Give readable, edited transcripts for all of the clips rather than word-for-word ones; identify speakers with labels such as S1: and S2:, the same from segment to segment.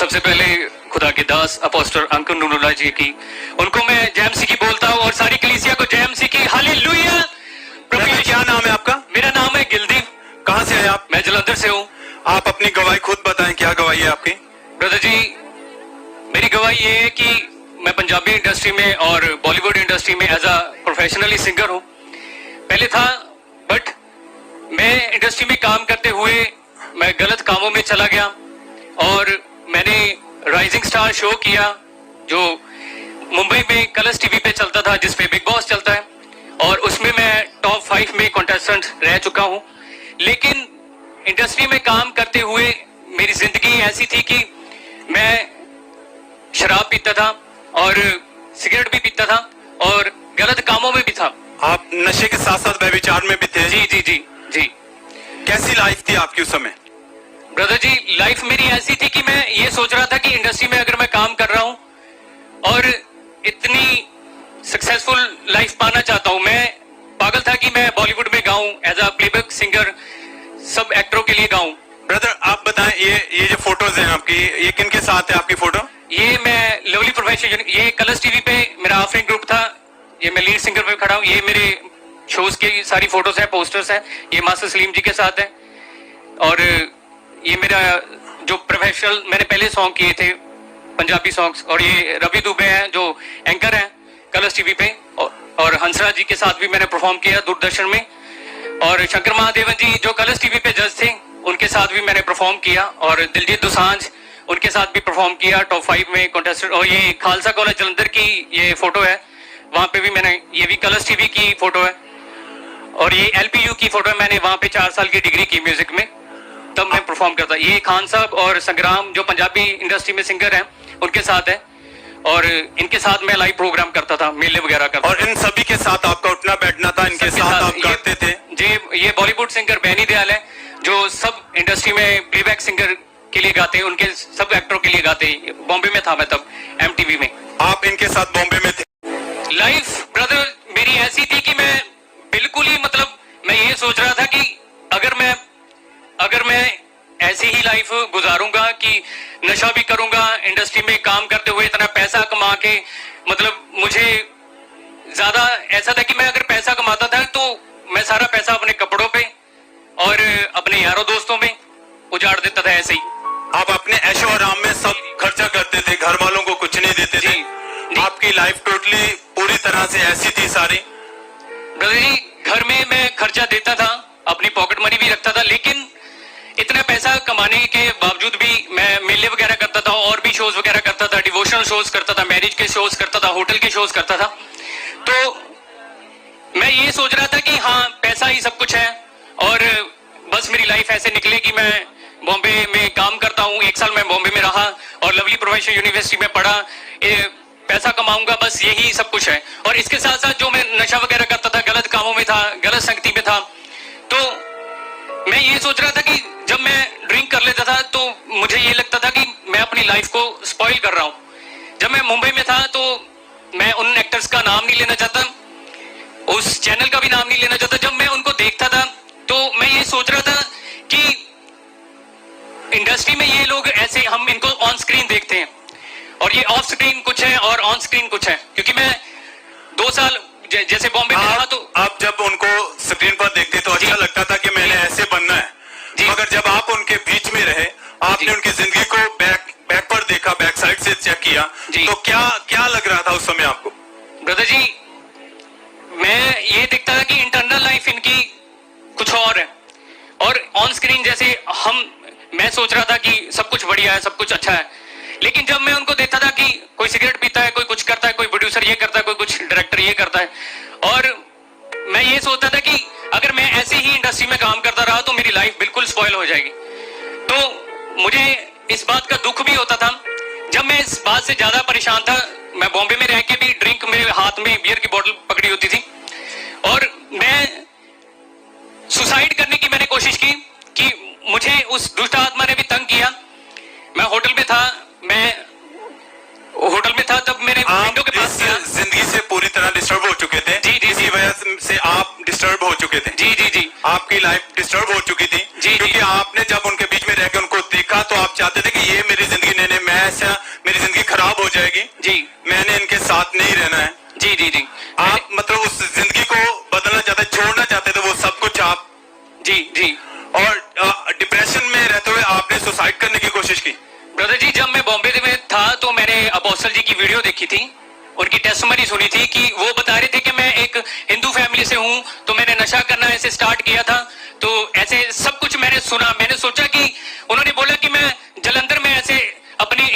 S1: सबसे पहले खुदा के दास अपोस्टल अंकुर नूरुल्लाह जी की, उनको मैं जय मसीह की बोलता हूँ और सारी कलीसिया को जय मसीह की। हालेलुया।
S2: क्या नाम है आपका?
S1: मेरा नाम है गिलदीप।
S2: कहाँ से हैं आप?
S1: मैं जलंधर से हूँ।
S2: आप अपनी गवाही खुद बताएं, क्या गवाही है आपकी?
S1: ब्रदर जी, मेरी गवाही ये है कि मैं पंजाबी इंडस्ट्री में और बॉलीवुड इंडस्ट्री में एज अ प्रोफेशनली सिंगर हूँ। पहले था, बट मैं इंडस्ट्री में काम करते हुए मैं गलत कामों में चला गया और मैंने राइजिंग स्टार शो किया जो मुंबई में कलर्स टीवी पे चलता था, जिसपे बिग बॉस चलता है, और उसमें मैं टॉप 5 में कंटेस्टेंट रह चुका हूं। लेकिन इंडस्ट्री में काम करते हुए मेरी जिंदगी ऐसी थी कि मैं शराब पीता था और सिगरेट भी पीता था और गलत कामों में भी था।
S2: आप नशे के साथ साथ व्यभिचार में भी थे?
S1: जी जी जी जी।
S2: कैसी लाइफ थी आपकी उस समय?
S1: ब्रदर जी, लाइफ मेरी ऐसी थी कि मैं ये सोच रहा था कि इंडस्ट्री में अगर मैं काम कर रहा हूं और इतनी सक्सेसफुल लाइफ पाना चाहता हूं, मैं पागल था कि मैं बॉलीवुड में गाऊं, एज अ प्लेबैक सिंगर सब एक्टरों के लिए गाऊं।
S2: ब्रदर आप बताएं, ये जो फोटोज हैं आपकी, ये किन के साथ है आपकी फोटो?
S1: ये मैं लवली प्रोफेशनल, ये कलर्स टीवी पे मेरा ऑफरिंग ग्रुप था, ये मैं लीड सिंगर पे खड़ा हूँ। ये मेरे शोज की सारी फोटोज हैं, पोस्टर्स हैं। ये मास्टर सलीम जी के साथ है और ये मेरा जो प्रोफेशनल मैंने पहले सॉन्ग किए थे पंजाबी सॉन्ग्स, और ये रवि दुबे हैं जो एंकर हैं कलर्स टीवी पे, और हंसराज जी के साथ भी मैंने परफॉर्म किया दूरदर्शन में, और शंकर महादेवन जी जो कलर्स टीवी पे जज थे उनके साथ भी मैंने परफॉर्म किया, और दिलजीत दोसांझ उनके साथ भी परफॉर्म किया टॉप 5 में कंटेस्टेंट। और ये खालसा कॉलेज जलंधर की ये फोटो है, वहां पे भी मैंने, ये भी कलर्स टीवी की फोटो है, और ये LPU की फोटो है। मैंने वहां पे 4 साल की डिग्री की म्यूजिक में, तब मैं परफॉर्म करता। ये खान साहब और संग्राम जो पंजाबी इंडस्ट्री में सिंगर हैं उनके साथ है, और इनके साथ मैं लाइव प्रोग्राम करता था, मेले वगैरह करता।
S2: और इन सभी के साथ आपका उठना बैठना था, इनके साथ आप गाते थे?
S1: ये बॉलीवुड सिंगर बैनी दयाल है जो सब इंडस्ट्री में प्लेबैक सिंगर के लिए गाते हैं, उनके सब एक्टरों के लिए गाते हैं। बॉम्बे में था मैं तब, MTV में।
S2: आप इनके साथ बॉम्बे में थे?
S1: लाइफ ब्रदर मेरी ऐसी थी कि मैं बिल्कुल ही, मतलब मैं ये सोच रहा था कि अगर मैं ऐसी ही लाइफ गुजारूंगा कि नशा भी करूंगा, इंडस्ट्री में काम करते हुए इतना पैसा कमा के, मतलब मुझे ज्यादा ऐसा था कि मैं अगर पैसा कमाता था तो मैं सारा पैसा अपने कपड़ों पे और अपने यारों दोस्तों में उजाड़ देता था ऐसे ही।
S2: आप अपने ऐशो आराम में सब खर्चा करते थे, घर वालों को कुछ नहीं देते थे? आपकी लाइफ टोटली पूरी तरह से ऐसी थी सारी?
S1: ब्रदर जी, घर में मैं खर्चा देता था, अपनी पॉकेट मनी भी रखता था, लेकिन इतना पैसा कमाने के बावजूद भी मैं मेले वगैरह करता था और भी शोज वगैरह करता था, डिवोशनल शोज करता था, मैरिज के शोज करता था, होटल के शोज करता था। तो मैं ये सोच रहा था कि हाँ, पैसा ही सब कुछ है और बस मेरी लाइफ ऐसे निकले कि मैं बॉम्बे में काम करता हूँ। 1 साल मैं बॉम्बे में रहा और लवली प्रोफेशनल यूनिवर्सिटी में पढ़ा, पैसा कमाऊंगा, बस यही सब कुछ है। और इसके साथ साथ जो मैं नशा वगैरह करता था, गलत कामों में था, गलत संगति में था, तो मैं ये सोच रहा था कि जब मैं ड्रिंक कर लेता था तो मुझे ये लगता था कि मैं अपनी लाइफ को स्पॉइल कर रहा हूँ। जब मैं मुंबई में था तो मैं उन एक्टर्स का नाम नहीं लेना चाहता, उस चैनल का भी नाम नहीं लेना चाहता। जब मैं उनको देखता था तो मैं ये सोच रहा था कि इंडस्ट्री में ये लोग ऐसे, हम इनको ऑन स्क्रीन देखते हैं और ये ऑफ स्क्रीन कुछ है और ऑन स्क्रीन कुछ है। क्योंकि मैं 2 साल जैसे बॉम्बे में रहा, तो
S2: आप जब उनको स्क्रीन पर देखते तो अच्छा लगता था कि मैंने ऐसे बनना है, मगर जब आप उनके बीच में रहे, आपने उनकी जिंदगी को बैक पर देखा, बैक साइड से चेक किया, तो क्या लग रहा था उस समय आपको?
S1: ब्रदर जी, मैं ये देखता था कि इंटरनल लाइफ इनकी कुछ और है और ऑन स्क्रीन जैसे मैं सोच रहा था कि सब कुछ बढ़िया है, सब कुछ अच्छा है। लेकिन जब मैं उनको देखता था कि कोई सिगरेट पीता है, कोई कुछ करता है, कोई प्रोड्यूसर ये करता है, कोई कुछ डायरेक्टर ये करता है, और मैं ये सोचता था कि अगर मैं ऐसे ही इंडस्ट्री में काम करता रहा तो मेरी लाइफ बिल्कुल स्पॉइल हो जाएगी। तो मुझे इस बात का दुख भी होता था। जब मैं इस बात से ज्यादा परेशान था, मैं बॉम्बे में रह के भी ड्रिंक, मेरे हाथ में बियर की बोतल पकड़ी होती थी और मैं सुसाइड करने की मैंने कोशिश की कि मुझे उस दुष्ट आत्मा ने भी तंग किया। मैं होटल में था तब मेरे विंडो के पास
S2: जिंदगी से पूरी तरह डिस्टर्ब हो चुके थे।
S1: जी,
S2: इसी वजह से आप डिस्टर्ब हो चुके थे।
S1: जी जी जी
S2: आपकी लाइफ डिस्टर्ब हो चुकी थी
S1: जी,
S2: क्योंकि आपने जब उनके बीच में रह के उनको देखा तो आप चाहते थे कि ये मेरी जिंदगी नहीं, मैं ऐसा, मेरी जिंदगी खराब हो जाएगी
S1: जी
S2: मैंने इनके साथ नहीं रहना है।
S1: जी जी जी
S2: आप मतलब उस जिंदगी को बदलना चाहते, छोड़ना चाहते थे वो सब कुछ आप।
S1: जी जी
S2: और डिप्रेशन में रहते हुए आपने सुसाइड करने की कोशिश की।
S1: ब्रदर जी, जब मैं बॉम्बे में था तो मैंने अपोस्टल जी की वीडियो देखी थी, उनकी टेस्टमनी सुनी थी कि वो बता रहे थे कि मैं एक हिंदू फैमिली से हूं तो मैंने नशा करना ऐसे स्टार्ट किया था। तो ऐसे सब कुछ मैंने सुना, मैंने सोचा कि उन्होंने बोला कि मैं जलंधर में ऐसे अपनी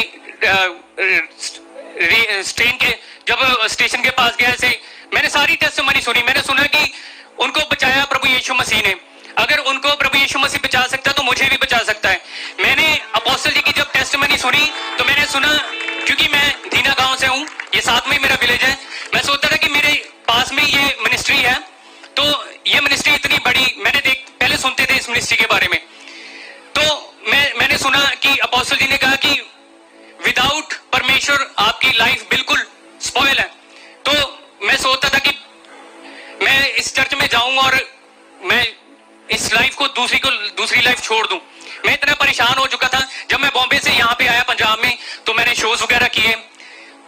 S1: ट्रेन के जब स्टेशन के पास गया ऐसे मैंने सारी टेस्टमनी सुनी। मैंने सुना कि उनको बचाया प्रभु यीशु मसीह ने, अगर उनको प्रभु यीशु मसीह बचा सकता है तो मुझे भी बचा सकता है। मैंने अपोस्टल जी की जब टेस्टमनी सुनी तो मैंने सुना, क्योंकि मैं दीना गांव से हूं, ये साथ में मेरा विलेज है, मैं सोचता था कि मेरे पास में ये मिनिस्ट्री है तो ये मिनिस्ट्री इतनी बड़ी, मैंने पहले सुनते थे इस मिनिस्ट्री के बारे में, तो मैंने सुना कि अपोस्टल जी ने कहा कि विदाउट परमेश्वर आपकी लाइफ बिल्कुल स्पॉइल है। तो मैं सोचता था कि मैं इस चर्च में जाऊं और मैं इस लाइफ को दूसरी लाइफ छोड़ दूं। मैं इतना परेशान हो चुका था। जब मैं बॉम्बे से यहाँ पे आया पंजाब में तो मैंने शोज वगैरह किए,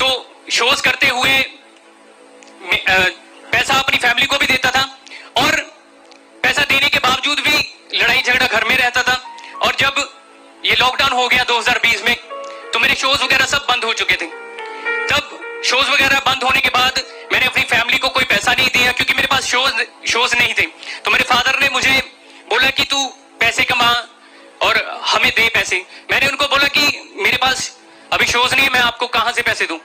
S1: तो शोज करते हुए पैसा अपनी फैमिली को भी देता था और पैसा देने के बावजूद भी लड़ाई झगड़ा घर में रहता था। और जब ये लॉकडाउन हो गया 2020 में तो मेरे शोज वगैरह सब बंद हो चुके थे। तब शोज वगैरह बंद होने के बाद मैंने अपनी फैमिली को कोई पैसा नहीं दिया क्योंकि मेरे पास शोज नहीं थे। तो मेरे फादर ने मुझे बोला कि तू पैसे कमा और हमें दे पैसे। मैंने उनको बोला कि मेरे पास अभी शोज नहीं है, मैं आपको कहां से पैसे दूं।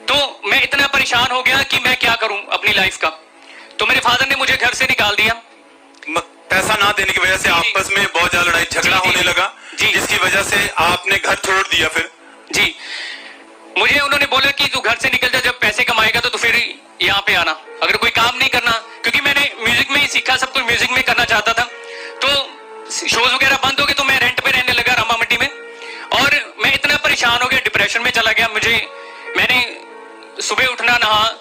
S1: तो मैं इतना परेशान हो गया कि मैं क्या करूं अपनी लाइफ का। तो मेरे फादर ने मुझे घर से निकाल दिया।
S2: पैसा ना देने की वजह से आपस में बहुत ज्यादा लड़ाई झगड़ा होने लगा, जिसकी वजह से आपने घर छोड़ दिया। फिर
S1: जी मुझे उन्होंने बोला कि तू घर से निकल जा, जब पैसे कमाएगा तो फिर यहाँ पे आना, अगर कोई काम नहीं करना, क्योंकि मैंने म्यूजिक में ही सीखा, सब कुछ म्यूजिक में करना चाहता था। तो शोज वगैरह बंद हो गए तो मैं रेंट पे रहने लगा रामा मंडी में, और मैं इतना परेशान हो गया, डिप्रेशन में चला गया। मैंने सुबह उठना,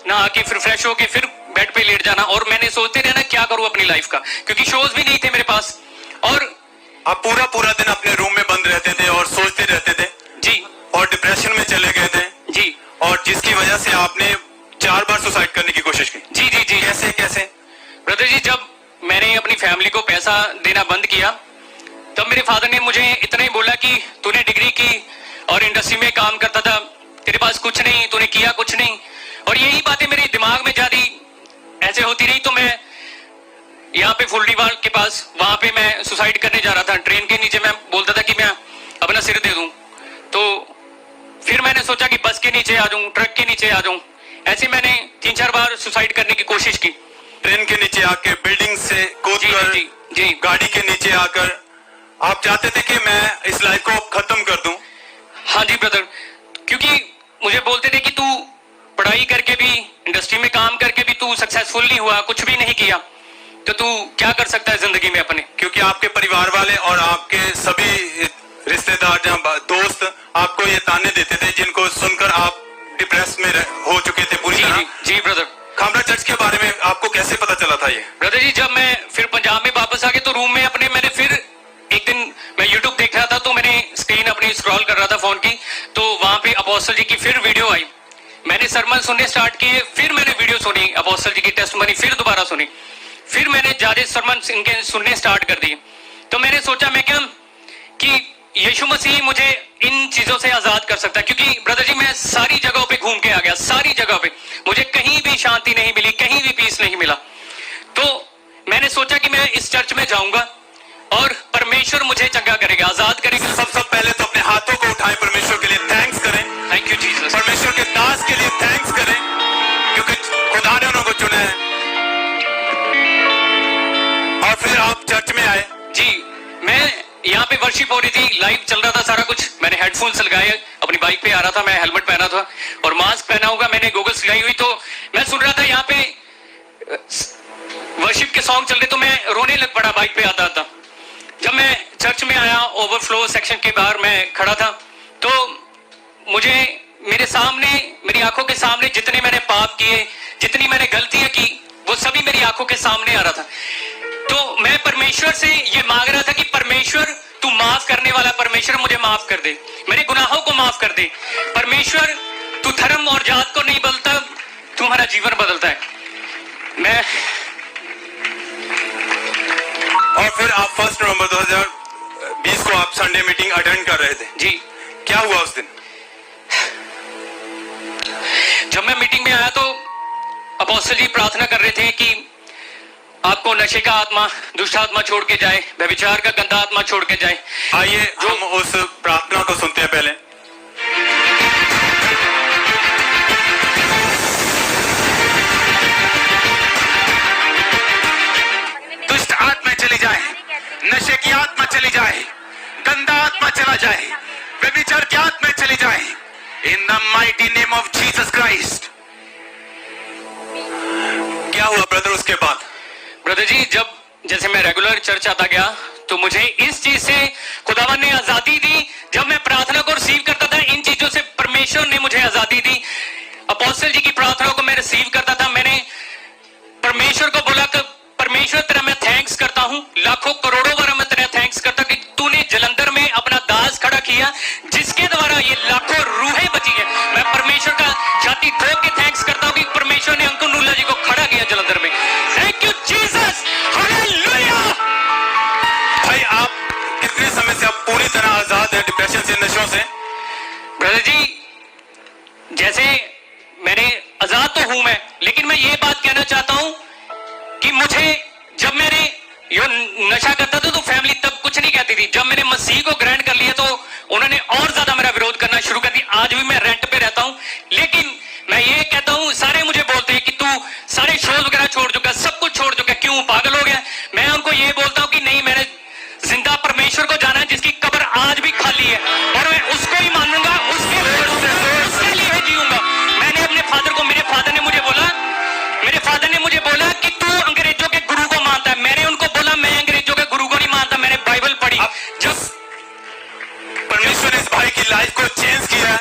S1: नहा के फिर फ्रेश होके फिर बेड पे लेट जाना, और मैंने सोचते रहना क्या करूं अपनी लाइफ का, क्योंकि शोज भी नहीं थे मेरे पास। और
S2: आप पूरा दिन अपने रूम में बंद रहते थे और सोचते रहते थे
S1: जी,
S2: और डिप्रेशन में चले गए थे
S1: जी,
S2: और जिसकी वजह से आपने 4 बार सुसाइड करने की कोशिश की।
S1: जी जी जी
S2: कैसे?
S1: ब्रदर जी, जब मैंने अपनी फैमिली को पैसा देना बंद किया तब मेरे फादर ने मुझे इतना ही बोला कि तूने डिग्री की और इंडस्ट्री में काम करता था, तेरे पास कुछ नहीं, तूने किया कुछ नहीं। और यही बातें मेरे दिमाग में ज्यादा ऐसे होती रही। तो मैं यहाँ पे फुलडीवाल के पास, वहां पे मैं सुसाइड करने जा रहा था, ट्रेन के नीचे मैं बोलता था कि मैं अपना सिर दे दूं। तो फिर मैंने सोचा कि बस के नीचे आ जाऊं, ट्रक के नीचे आ जाऊं। ऐसे मैंने 3-4 बार सुसाइड करने की कोशिश की।
S2: ट्रेन के नीचे आके, बिल्डिंग से कूदकर,
S1: जी,
S2: गाड़ी के नीचे आकर आप चाहते थे कि मैं इस लाइफ को खत्म कर दूं।
S1: हाँ जी ब्रदर, क्योंकि मुझे बोलते थे कि तू पढ़ाई करके भी, इंडस्ट्री में काम करके भी तू सक्सेसफुल नहीं हुआ, कुछ भी नहीं किया, तो तू क्या कर सकता है जिंदगी में अपने।
S2: क्योंकि आपके परिवार वाले और आपके सभी रिश्तेदार, दोस्त आपको ये ताने देते थे, जिनको सुनकर आप डिप्रेस में हो चुके थे पूरी तरह।
S1: जी ब्रदर।
S2: खामरा चर्च के बारे में आपको कैसे पता चला था ये?
S1: ब्रदर जी, जब मैं फिर पंजाब में वापस आ गया तो रूम में अपने मैंने फिर एक दिन मैं यूट्यूब देख रहा था, तो मैंने स्क्रीन अपनी स्क्रॉल कर रहा था फोन की, तो वहां पे अपोस्टल जी की फिर वीडियो आई। मैंने सरमन सुनने स्टार्ट किए, फिर मैंने वीडियो सुनी अपोस्टल जी की टेस्टमनी, फिर दोबारा सुनी, फिर मैंने ज्यादा सरमन इनके सुनने स्टार्ट कर दिए। तो मैंने सोचा मैं क्या कि यीशु मसीह मुझे इन चीजों से आजाद कर सकता है। क्योंकि ब्रदर जी, मैं सारी जगहों पे घूम के आ गया, सारी जगह पे मुझे कहीं भी शांति नहीं मिली, कहीं भी पीस नहीं मिला। तो मैंने सोचा कि मैं इस चर्च में जाऊंगा और परमेश्वर मुझे चंगा करेगा, आजाद करेगा।
S2: सबसे पहले तो अपने हाथों को उठाएं, परमेश्वर के लिए थैंक्स करें।
S1: Thank you Jesus.
S2: परमेश्वर के दास के लिए थैंक्स करें, क्योंकि खुदा ने उनको चुना है। और फिर आप चर्च में आए।
S1: जी, मैं यहाँ पे वर्शिप हो रही थी, लाइव चल रहा था सारा कुछ। मैंने हेडफोन्स लगाए, अपनी बाइक पे आ रहा था, मैं हेलमेट पहना था और मास्क पहना होगा, मैंने गॉगल्स लगाई हुई। तो मैं सुन रहा था यहाँ पे वर्शिप के सॉन्ग चल रहे, तो मैं रोने लग पड़ा बाइक पे आता था। जब मैं चर्च में आया, ओवरफ्लो सेक्शन के बाहर मैं खड़ा था, तो मुझे मेरे सामने, मेरी आंखों के सामने जितने मैंने पाप किए, जितनी मैंने गलतियां की, वो वो सभी मेरी आंखों के सामने आ रहा था। तो मैं परमेश्वर से ये मांग रहा था कि परमेश्वर तू माफ करने वाला परमेश्वर, मुझे माफ कर दे, मेरे गुनाहों को माफ कर दे। परमेश्वर तू धर्म और जात को नहीं बदलता, तू हमारा जीवन बदलता है। मैं
S2: और फिर आप 1 नवंबर 2020 को आप संडे मीटिंग अटेंड कर रहे थे
S1: जी,
S2: क्या हुआ उस दिन?
S1: जब मैं मीटिंग में आया तो अपोस्टल जी प्रार्थना कर रहे थे कि आपको नशे का आत्मा, दुष्ट आत्मा छोड़ के जाए, व्यभिचार का गंदा आत्मा छोड़ के जाए।
S2: आइए हम उस प्रार्थना को सुनते हैं पहले।
S3: दुष्ट आत्मा चली जाए, नशे की आत्मा चली जाए, गंदा आत्मा चला जाए, व्यभिचार की आत्मा चली जाए, in the mighty name of Jesus Christ.
S2: क्या हुआ ब्रदर उसके बाद?
S1: ब्रदर जी, जब जैसे मैं रेगुलर चर्च आता गया तो मुझे इस चीज से खुदावन ने आजादी दी। जब मैं प्रार्थना को रिसीव करता था, इन चीजों से परमेश्वर ने मुझे आजादी दी। अपोस्टल जी की प्रार्थना को मैं रिसीव करता था। मैंने परमेश्वर को बोला कि परमेश्वर तेरा मैं थैंक्स करता हूं, लाखों करोड़ों बार मैं तेरा थैंक्स करता कि तूने जलंधर में अपना दास खड़ा किया जिसके द्वारा ये लाखों रूहें बची है। मैं परमेश्वर का छाती ठोक के थैंक्स करता हूं कि परमेश्वर ने अंकुर नूल्ला जी को खड़ा किया जलंधर में। Thank you Jesus, hallelujah.
S2: भाई आप कितने समय से आप पूरी तरह आजाद है डिप्रेशन से, नशों से?
S1: ब्रदर जी, जैसे मैंने आजाद तो हूं मैं, लेकिन मैं ये बात कहना चाहता हूं कि मुझे जब मैंने यो नशा करता था तो फैमिली तब कुछ नहीं कहती थी। जब मैंने मसीह को ग्रहण कर लिया तो उन्होंने और ज्यादा मेरा विरोध करना शुरू कर दिया। आज भी मैं रेंट पे रहता हूं, लेकिन मैं ये कहता हूं, सारे मुझे बोलते हैं कि तू सारे शोज वगैरह छोड़ चुका, सब कुछ छोड़ चुका, क्यों पागल हो गया? मैं उनको ये बोलता हूं कि नहीं, मैंने जिंदा परमेश्वर को जाना है जिसकी कब्र आज भी खाली है, और मैं उसको ही मानूंगा, उसके लिए जीऊंगा। मैंने अपने फादर को, मेरे फादर ने मुझे बोला कि तू अंग्रेजों के गुरु को मानता है। मैंने उनको बोला मैं अंग्रेजों के गुरु को नहीं मानता, मैंने बाइबल पढ़ी।
S2: जब परमेश्वर ने इस भाई की लाइफ को चेंज किया